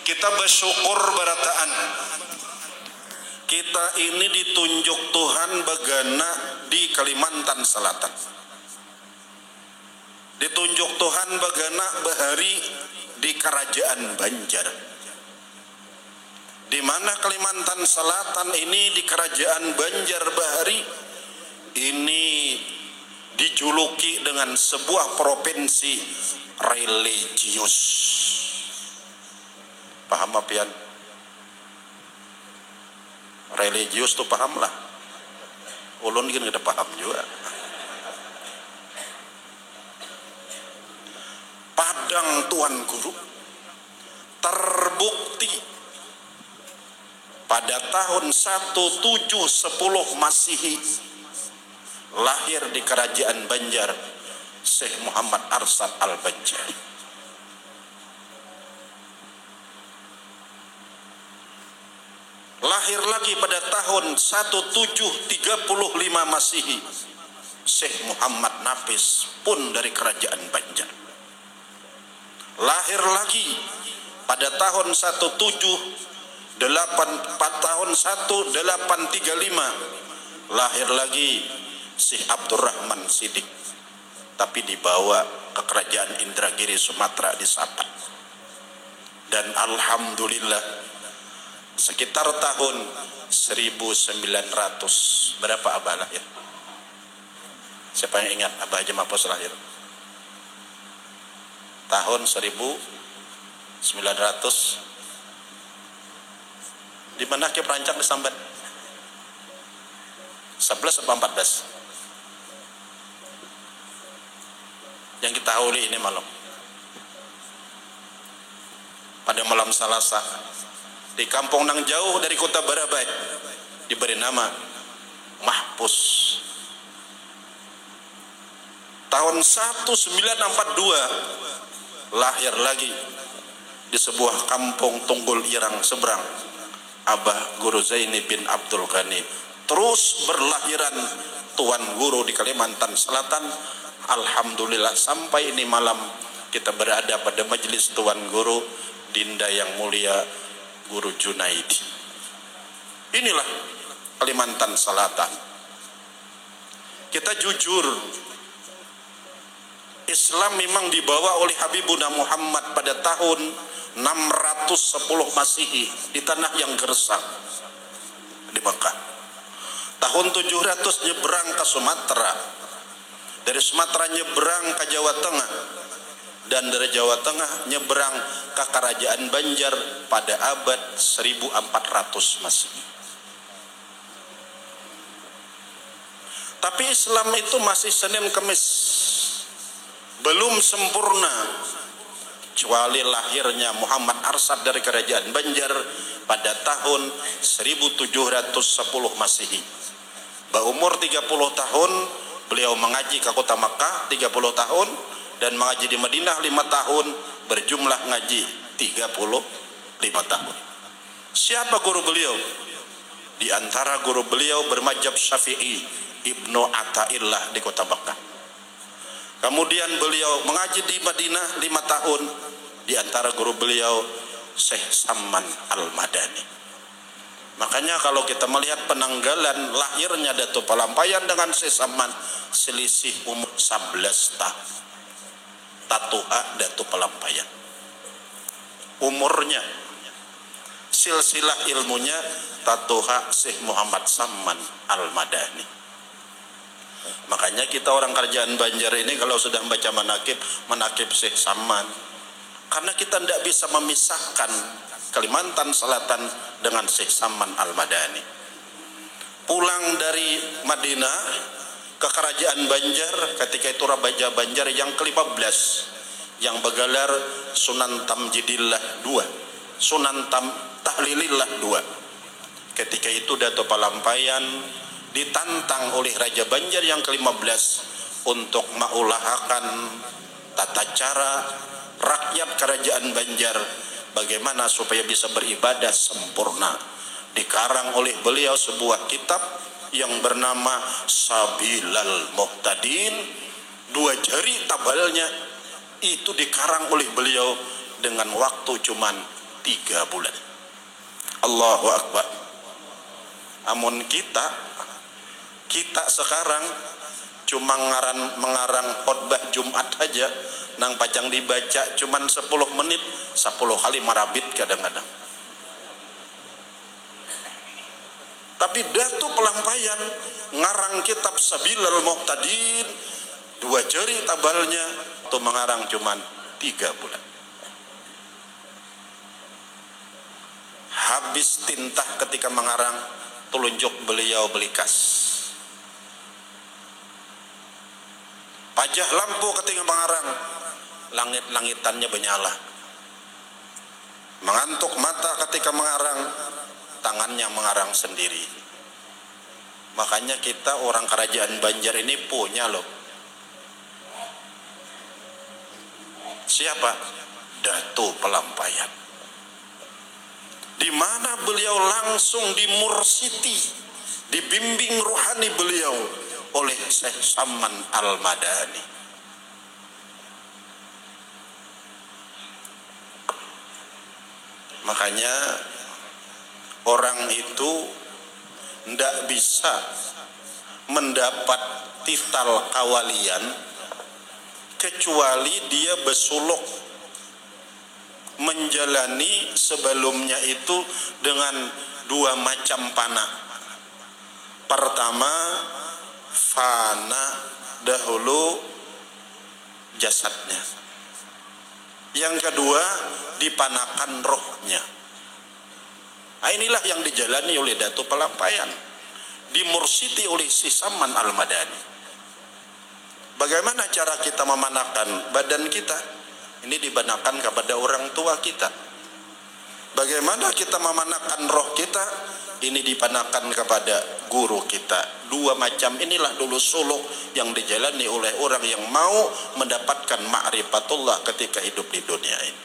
Kita bersyukur barataan. Kita ini ditunjuk Tuhan bagana di Kalimantan Selatan. Ditunjuk Tuhan bagana bahari di Kerajaan Banjar. Di mana Kalimantan Selatan ini di Kerajaan Banjar Bahari ini dijuluki dengan sebuah provinsi religius. Paham apa pian? Religius tuh paham lah. Ulun gini udah paham juga. Padang Tuan Guru terbukti pada tahun 1710 Masehi lahir di Kerajaan Banjar Syekh Muhammad Arsyad Al-Banjari. Lahir lagi pada tahun 1735 Masehi Syekh Muhammad Nafis pun dari Kerajaan Banjar. Lahir lagi pada tahun 1835 lahir lagi Syekh Abdurrahman Siddiq, tapi dibawa ke Kerajaan Indragiri Sumatera di Sabah. Dan alhamdulillah sekitar tahun 1900 berapa abah lahir? Siapa yang ingat Abah Haji Mahfuz lahir? Tahun 1900 di mana ke perancang disambat? 11 atau 14? Yang kita huli ini malam. Pada malam Selasa di kampung nang jauh dari kota Barabai diberi nama Mahpus. Tahun 1942 lahir lagi di sebuah kampung Tunggul Irang seberang Abah Guru Zaini bin Abdul Ghani. Terus berlahiran Tuan Guru di Kalimantan Selatan. Alhamdulillah sampai ini malam kita berada pada majelis Tuan Guru Dinda yang mulia Guru Junaidi. Inilah Kalimantan Selatan. Kita jujur, Islam memang dibawa oleh Habibuna Muhammad pada tahun 610 Masehi di tanah yang gersang di Mekah. Tahun 700 nyebrang ke Sumatera. Dari Sumatera nyebrang ke Jawa Tengah. Dan dari Jawa Tengah nyebrang ke Kerajaan Banjar pada abad 1400 Masehi. Tapi Islam itu masih Senin Kemis, belum sempurna, kecuali lahirnya Muhammad Arsyad dari Kerajaan Banjar pada tahun 1710 Masehi. Berumur 30 tahun beliau mengaji ke kota Makkah 30 tahun dan mengaji di Madinah 5 tahun, berjumlah ngaji 35 tahun. Siapa guru beliau? Di antara guru beliau bermadzhab Syafi'i, Ibnu Athaillah di kota Makkah. Kemudian beliau mengaji di Madinah 5 tahun. Di antara guru beliau Syekh Samman Al-Madani. Makanya kalau kita melihat penanggalan lahirnya Datuk Palampayan dengan Syekh Samman, selisih umur 11 tahun. Tatuha Datuk Palampayan. Umurnya, silsilah ilmunya Tatuha Syekh Muhammad Samman Al-Madani. Makanya kita orang Kerajaan Banjar ini kalau sudah membaca manakib Syekh Samman, karena kita tidak bisa memisahkan Kalimantan Selatan dengan Syekh Samman Al-Madani. Pulang dari Madinah ke Kerajaan Banjar ketika itu Raja Banjar yang ke-15 yang bergelar Sunan Tamjidillah II, Sunan Tahlilillah II. Ketika itu Datuk Palampayan ditantang oleh Raja Banjar yang ke-15 untuk mengulahakan tata cara rakyat Kerajaan Banjar bagaimana supaya bisa beribadah sempurna. Dikarang oleh beliau sebuah kitab yang bernama Sabilal Muhtadin. 2 jari tabalnya itu dikarang oleh beliau dengan waktu cuman 3 3 bulan. Allahu Akbar. Amun kita sekarang cuma mengarang khotbah Jumat aja nang pacang dibaca cuman 10 menit 10 kali marabit kadang-kadang. Tapi datu pelampaian ngarang kitab Sabilal Muqtadin 2 jari tabalnya atau mengarang cuman 3 bulan. Habis tinta ketika mengarang, telunjuk beliau belikas. Pajah lampu ketika mengarang, langit-langitannya menyala. Mengantuk mata ketika mengarang, tangannya mengarang sendiri. Makanya kita orang kerajaan Banjar ini punya loh. Siapa? Datu Pelampaian. Di mana beliau langsung dimursiti, dibimbing rohani beliau oleh Syekh Samman Al-Madani. Makanya orang itu tidak bisa mendapat titel kawalian kecuali dia bersuluk menjalani sebelumnya itu dengan 2 macam panah. Pertama, fana dahulu jasadnya. Yang kedua, dipanakan rohnya. Nah, inilah yang dijalani oleh Datu Pelampaian, dimursiti oleh si Samman Al-Madani. Bagaimana cara kita memanakan badan kita? Ini dibanakan kepada orang tua kita. Bagaimana kita memanakan roh kita? Ini dipanakan kepada guru kita. 2 macam inilah dulu suluk yang dijalani oleh orang yang mau mendapatkan ma'rifatullah ketika hidup di dunia ini.